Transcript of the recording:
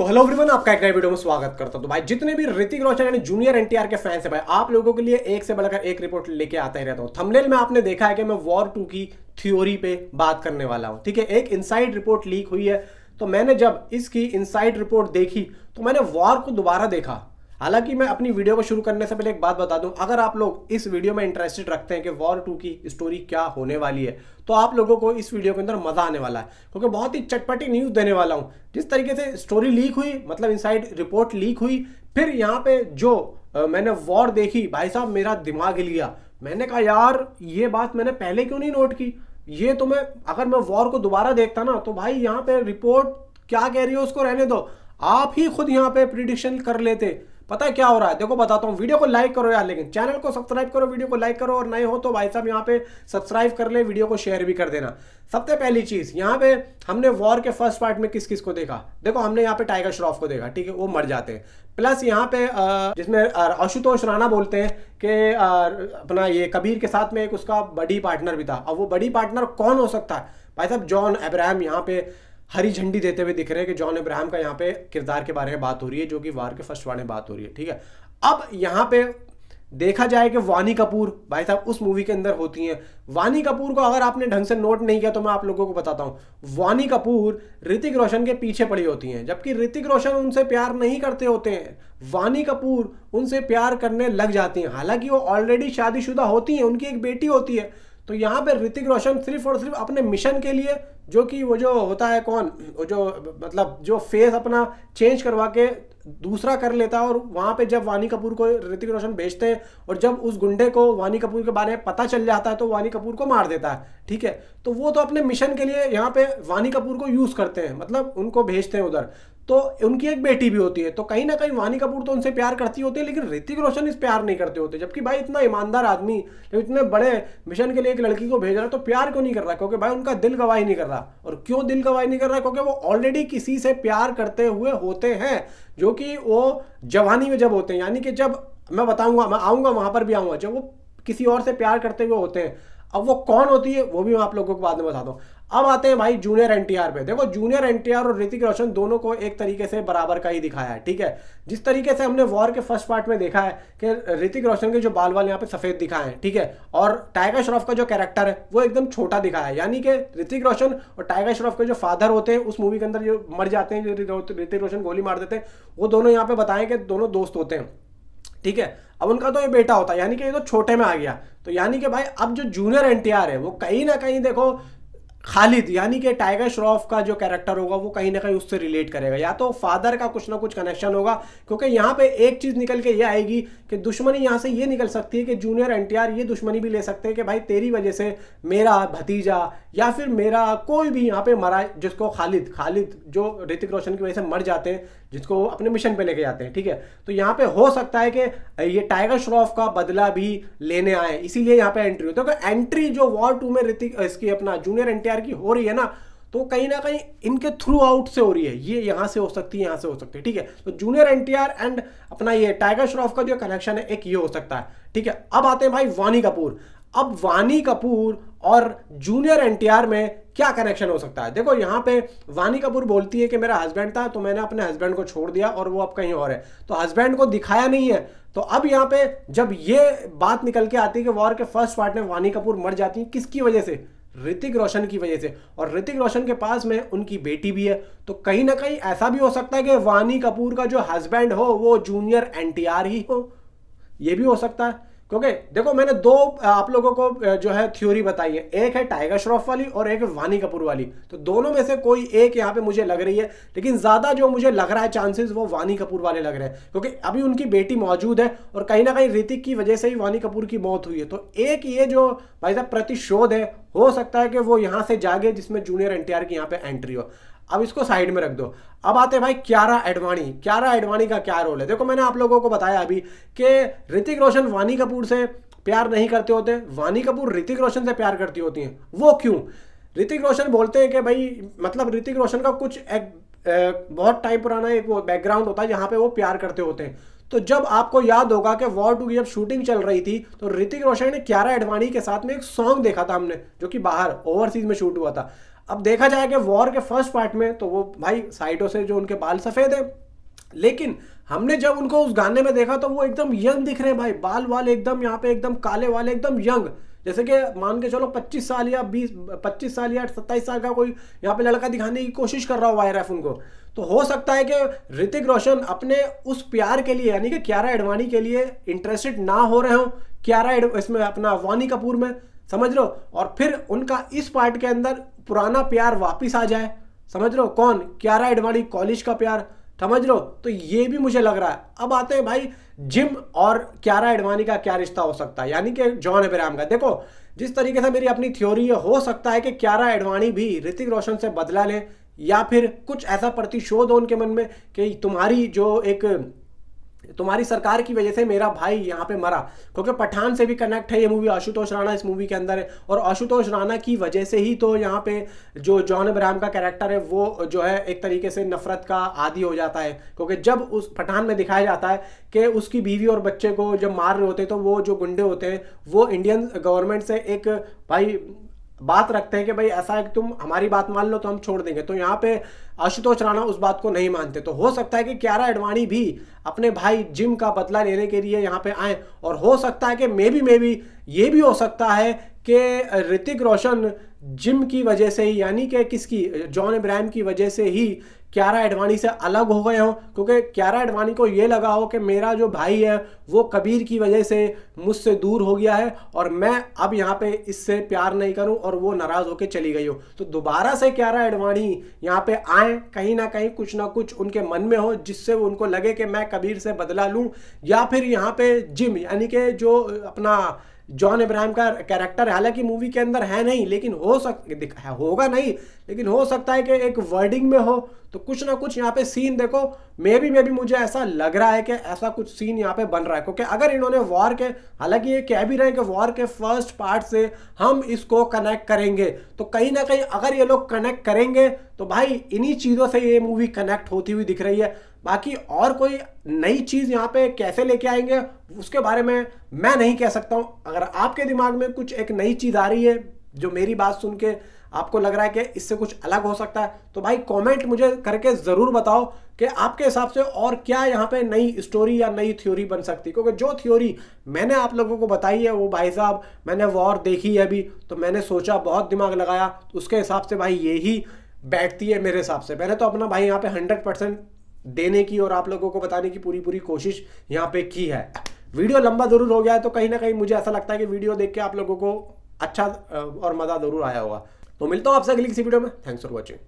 तो hello everyone, आपका एक नए वीडियो में स्वागत करता हूं। तो भाई जितने भी ऋतिक रोशन यानी जूनियर एनटीआर के फैंस हैं भाई, आप लोगों के लिए एक से बढ़कर एक रिपोर्ट लेके आता ही रहता हूं। थंबनेल में आपने देखा है कि मैं वॉर 2 की थ्योरी पे बात करने वाला हूं। ठीक है, एक इनसाइड रिपोर्ट लीक हुई है, तो मैंने जब इसकी इनसाइड रिपोर्ट देखी तो मैंने वॉर को दोबारा देखा। हालांकि मैं अपनी वीडियो को शुरू करने से पहले एक बात बता दूं, अगर आप लोग इस वीडियो में इंटरेस्टेड रखते हैं कि वॉर 2 की स्टोरी क्या होने वाली है, तो आप लोगों को इस वीडियो के अंदर मजा आने वाला है, क्योंकि बहुत ही चटपटी न्यूज देने वाला हूं। जिस तरीके से स्टोरी लीक हुई, मतलब इनसाइड रिपोर्ट लीक हुई, फिर यहाँ पे जो मैंने वॉर देखी, भाई साहब मेरा दिमाग हिल गया। मैंने कहा यार ये बात मैंने पहले क्यों नहीं नोट की। ये तो मैं अगर मैं वॉर को दोबारा देखता ना, तो भाई यहाँ पे रिपोर्ट क्या कह रही है उसको रहने दो, आप ही खुद यहाँ पे प्रिडिक्शन कर लेते। पता है क्या हो रहा है, देखो बताता हूँ। वीडियो को लाइक करो यार, लेकिन चैनल को सब्सक्राइब करो, वीडियो को लाइक करो, और नए हो तो भाई साहब यहाँ पे सब्सक्राइब कर ले, वीडियो को शेयर भी कर देना। सबसे पहली चीज, यहाँ पे हमने वॉर के फर्स्ट पार्ट में किस किस को देखा। देखो हमने यहाँ पे टाइगर श्रॉफ को देखा, ठीक है, वो मर जाते हैं। प्लस यहाँ पे जिसमें आशुतोष राणा बोलते हैं कि अपना ये कबीर के साथ में एक उसका बड़ी पार्टनर भी था। अब वो बड़ी पार्टनर कौन हो सकता है भाई साहब? जॉन अब्राहम यहाँ पे हरी झंडी देते हुए दिख रहे हैं कि जॉन अब्राहम का यहाँ पे किरदार के बारे में बात हो रही है, जो कि वार के फर्स्ट वार में बात हो रही है। ठीक है, अब यहाँ पे देखा जाए कि वानी कपूर भाई साहब उस मूवी के अंदर होती हैं। वानी कपूर को अगर आपने ढंग से नोट नहीं किया तो मैं आप लोगों को बताता हूं। वानी कपूर ऋतिक रोशन के पीछे पड़ी होती हैं, जबकि ऋतिक रोशन उनसे प्यार नहीं करते होते हैं। वानी कपूर उनसे प्यार करने लग जाती हैं, हालांकि वो ऑलरेडी शादीशुदा होती हैं, उनकी एक बेटी होती है। तो यहाँ पे ऋतिक रोशन सिर्फ और सिर्फ अपने मिशन के लिए, जो कि वो जो होता है कौन, वो जो मतलब जो फेस अपना चेंज करवा के दूसरा कर लेता है, और वहां पे जब वानी कपूर को ऋतिक रोशन भेजते हैं, और जब उस गुंडे को वानी कपूर के बारे में पता चल जाता है तो वानी कपूर को मार देता है। ठीक है, तो वो तो अपने मिशन के लिए यहाँ पे वानी कपूर को यूज करते हैं, मतलब उनको भेजते हैं उधर। तो उनकी एक बेटी भी होती है, तो कहीं ना कहीं वानी कपूर तो उनसे प्यार करती होती है, लेकिन ऋतिक रोशन इस प्यार नहीं करते होते। जबकि भाई इतना ईमानदार आदमी इतने बड़े मिशन के लिए एक लड़की को भेज रहा है, तो प्यार क्यों नहीं कर रहा? क्योंकि भाई उनका दिल गवाही नहीं कर रहा। और क्यों दिल गवाही नहीं कर रहा? क्योंकि वो ऑलरेडी किसी से प्यार करते हुए होते हैं, जो कि वो जवानी में जब होते हैं, यानी कि जब मैं बताऊंगा, मैं आऊंगा वहां पर भी आऊंगा, जब वो किसी और से प्यार करते हुए होते हैं। अब वो कौन होती है वो भी मैं आप लोगों को बाद में बताता हूँ। अब आते हैं भाई जूनियर एनटीआर पे। देखो जूनियर एनटीआर और ऋतिक रोशन दोनों को एक तरीके से बराबर का ही दिखाया है। ठीक है, जिस तरीके से हमने वॉर के फर्स्ट पार्ट में देखा है कि ऋतिक रोशन के जो बाल वाल यहाँ पे सफेद दिखाए हैं, ठीक है, और टाइगर श्रॉफ का जो कैरेक्टर है वो एकदम छोटा दिखाया है। यानी कि ऋतिक रोशन और टाइगर श्रॉफ के जो फादर होते हैं उस मूवी के अंदर, जो मर जाते हैं, जो ऋतिक रोशन गोली मार देते हैं, वो दोनों यहाँ पे बताएं कि दोनों दोस्त होते हैं। ठीक है, अब उनका तो ये बेटा होता है, यानी कि ये तो छोटे में आ गया। तो यानी कि भाई अब जो जूनियर एनटीआर है वो कहीं ना कहीं देखो खालिद यानी कि टाइगर श्रॉफ का जो कैरेक्टर होगा वो कहीं ना कहीं उससे रिलेट करेगा, या तो फादर का कुछ ना कुछ कनेक्शन होगा। क्योंकि यहाँ पे एक चीज निकल के ये आएगी कि दुश्मनी यहाँ से ये निकल सकती है कि जूनियर एनटीआर ये दुश्मनी भी ले सकते हैं कि भाई तेरी वजह से मेरा भतीजा या फिर मेरा कोई भी यहाँ पे मरा, जिसको खालिद जो ऋतिक रोशन की वजह से मर जाते हैं, जिसको अपने मिशन पे लेके जाते हैं। ठीक है, तो यहाँ पे हो सकता है कि ये टाइगर श्रॉफ का बदला भी लेने आए, इसीलिए यहाँ पे एंट्री होती है। तो एंट्री जो वॉर 2 में ऋतिक इसकी अपना जूनियर एनटीआर की हो रही है ना, तो कहीं ना कहीं इनके थ्रू आउट से हो रही है। ये यहां से हो सकती है, यहां से हो सकती है। ठीक है, तो जूनियर एनटीआर एंड अपना ये टाइगर श्रॉफ का जो कनेक्शन है, एक ये हो सकता है। ठीक है, अब आते हैं भाई वानी कपूर। अब वानी कपूर और जूनियर एनटीआर में क्या कनेक्शन हो सकता है? देखो यहाँ पे वानी कपूर बोलती है कि मेरा हस्बैंड था तो मैंने अपने हस्बैंड को छोड़ दिया और वो अब कहीं और है, तो हस्बैंड को दिखाया नहीं है। तो अब यहाँ पे जब ये बात निकल के आती है कि वॉर के फर्स्ट पार्ट में वानी कपूर मर जाती है, किसकी वजह से? ऋतिक रोशन की वजह से। और ऋतिक रोशन के पास में उनकी बेटी भी है, तो कहीं ना कहीं ऐसा भी हो सकता है कि वानी कपूर का जो हस्बैंड हो वो जूनियर एनटीआर ही हो। ये भी हो सकता है, क्योंकि देखो मैंने दो आप लोगों को जो है थ्योरी बताई है, एक है टाइगर श्रॉफ वाली और एक है वानी कपूर वाली। तो दोनों में से कोई एक यहाँ पे मुझे लग रही है, लेकिन ज्यादा जो मुझे लग रहा है चांसेस वो वानी कपूर वाले लग रहे हैं, क्योंकि अभी उनकी बेटी मौजूद है और कहीं ना कहीं ऋतिक की वजह से ही वानी कपूर की मौत हुई है। तो एक ये जो भाई साहब प्रतिशोध है, हो सकता है कि वो यहाँ से जागे, जिसमें जूनियर एनटीआर की यहाँ पे एंट्री हो। अब इसको साइड में रख दो। अब आते हैं भाई कियारा एडवाणी। कियारा एडवाणी का क्या रोल है? देखो मैंने आप लोगों को बताया अभी कि ऋतिक रोशन वानी कपूर से प्यार नहीं करते होते, वानी कपूर ऋतिक रोशन से प्यार करती होती हैं। वो क्यों? ऋतिक रोशन बोलते हैं कि भाई मतलब ऋतिक रोशन का कुछ एक बहुत टाइम पुराना एक वो बैकग्राउंड होता है जहां पे वो प्यार करते होते हैं। तो जब आपको याद होगा कि वॉर 2 की जब शूटिंग चल रही थी, तो ऋतिक रोशन ने कियारा एडवाणी के साथ में एक सॉन्ग देखा था हमने, जो कि बाहर ओवरसीज में शूट हुआ था। अब देखा जाए कि वॉर के फर्स्ट पार्ट में तो वो भाई साइडों से जो उनके बाल सफेद है, लेकिन हमने जब उनको उस गाने में देखा तो वो एकदम यंग दिख रहे हैं भाई, बाल वाल एकदम यहाँ पे एकदम काले वाले, एकदम यंग, जैसे कि मान के चलो 25 साल या 25 साल या 27 साल का कोई यहाँ पे लड़का दिखाने की कोशिश कर रहा हो वायरफ उनको। तो हो सकता है कि ऋतिक रोशन अपने उस प्यार के लिए यानी कि कियारा एडवाणी के लिए इंटरेस्टेड ना हो रहे हो इसमें अपना वानी कपूर में, समझ लो, और फिर उनका इस पार्ट के अंदर पुराना प्यार वापिस आ जाए, समझ लो, कौन, कियारा एडवाणी, कॉलेज का प्यार, समझ लो। तो ये भी मुझे लग रहा है। अब आते हैं भाई जिम और कियारा एडवाणी का क्या रिश्ता हो सकता है, यानी कि जॉन अब्राहम का। देखो जिस तरीके से मेरी अपनी थ्योरी है, हो सकता है कि कियारा एडवाणी भी ऋतिक रोशन से बदला ले, या फिर कुछ ऐसा प्रतिशोध हो उनके मन में कि तुम्हारी सरकार की वजह से मेरा भाई यहाँ पे मरा, क्योंकि पठान से भी कनेक्ट है ये मूवी। आशुतोष राणा इस मूवी के अंदर है, और आशुतोष राणा की वजह से ही तो यहाँ पे जो जॉन अब्राहम का कैरेक्टर है वो जो है एक तरीके से नफरत का आदी हो जाता है, क्योंकि जब उस पठान में दिखाया जाता है कि उसकी बीवी और बच्चे को जब मार रहे होते हैं तो वो जो गुंडे होते हैं वो इंडियन गवर्नमेंट से एक भाई बात रखते हैं कि भाई ऐसा है कि तुम हमारी बात मान लो तो हम छोड़ देंगे। तो यहाँ पे आशुतोष राणा उस बात को नहीं मानते। तो हो सकता है कि कियारा एडवाणी भी अपने भाई जिम का बदला लेने के लिए यहाँ पे आए, और हो सकता है कि मे बी ये भी हो सकता है कि ऋतिक रोशन जिम की वजह से ही, यानी कि किसकी, जॉन अब्राहम की वजह से ही कियारा एडवाणी से अलग हो गए हो, क्योंकि कियारा एडवाणी को ये लगा हो कि मेरा जो भाई है वो कबीर की वजह से मुझसे दूर हो गया है और मैं अब यहाँ पे इससे प्यार नहीं करूं, और वो नाराज होकर चली गई हो। तो दोबारा से कियारा एडवाणी यहाँ पे आए, कहीं ना कहीं कुछ ना कुछ उनके मन में हो जिससे वो उनको लगे कि मैं कबीर से बदला लूं, या फिर यहाँ पे जिम यानी कि जो अपना जॉन अब्राहम का कैरेक्टर हालांकि मूवी के अंदर है नहीं, लेकिन होगा नहीं, लेकिन हो सकता है कि एक वर्डिंग में हो। तो कुछ ना कुछ यहाँ पे सीन देखो, मे बी मुझे ऐसा लग रहा है कि ऐसा कुछ सीन यहाँ पे बन रहा है, क्योंकि अगर इन्होंने वॉर के, हालांकि ये कह भी रहे हैं कि वॉर के फर्स्ट पार्ट से हम इसको कनेक्ट करेंगे, तो कहीं ना कहीं अगर ये लोग कनेक्ट करेंगे तो भाई इन्हीं चीज़ों से ये मूवी कनेक्ट होती हुई दिख रही है। बाकी और कोई नई चीज़ यहाँ पे कैसे लेके आएंगे उसके बारे में मैं नहीं कह सकता हूँ। अगर आपके दिमाग में कुछ एक नई चीज़ आ रही है जो मेरी बात सुन के आपको लग रहा है कि इससे कुछ अलग हो सकता है, तो भाई कमेंट मुझे करके ज़रूर बताओ कि आपके हिसाब से और क्या यहाँ पे नई स्टोरी या नई थ्योरी बन सकती है। क्योंकि जो थ्योरी मैंने आप लोगों को बताई है वो भाई साहब, मैंने वॉर देखी है अभी, तो मैंने सोचा, बहुत दिमाग लगाया, तो उसके हिसाब से भाई यही बैठती है मेरे हिसाब से। मैंने तो अपना भाई यहाँ पे 100% देने की और आप लोगों को बताने की पूरी कोशिश यहाँ पे की है। वीडियो लंबा जरूर हो गया है, तो कहीं ना कहीं मुझे ऐसा लगता है कि वीडियो देख के आप लोगों को अच्छा और मज़ा जरूर आया होगा। तो मिलता हूँ आपसे अगली किसी वीडियो में। Thanks for watching.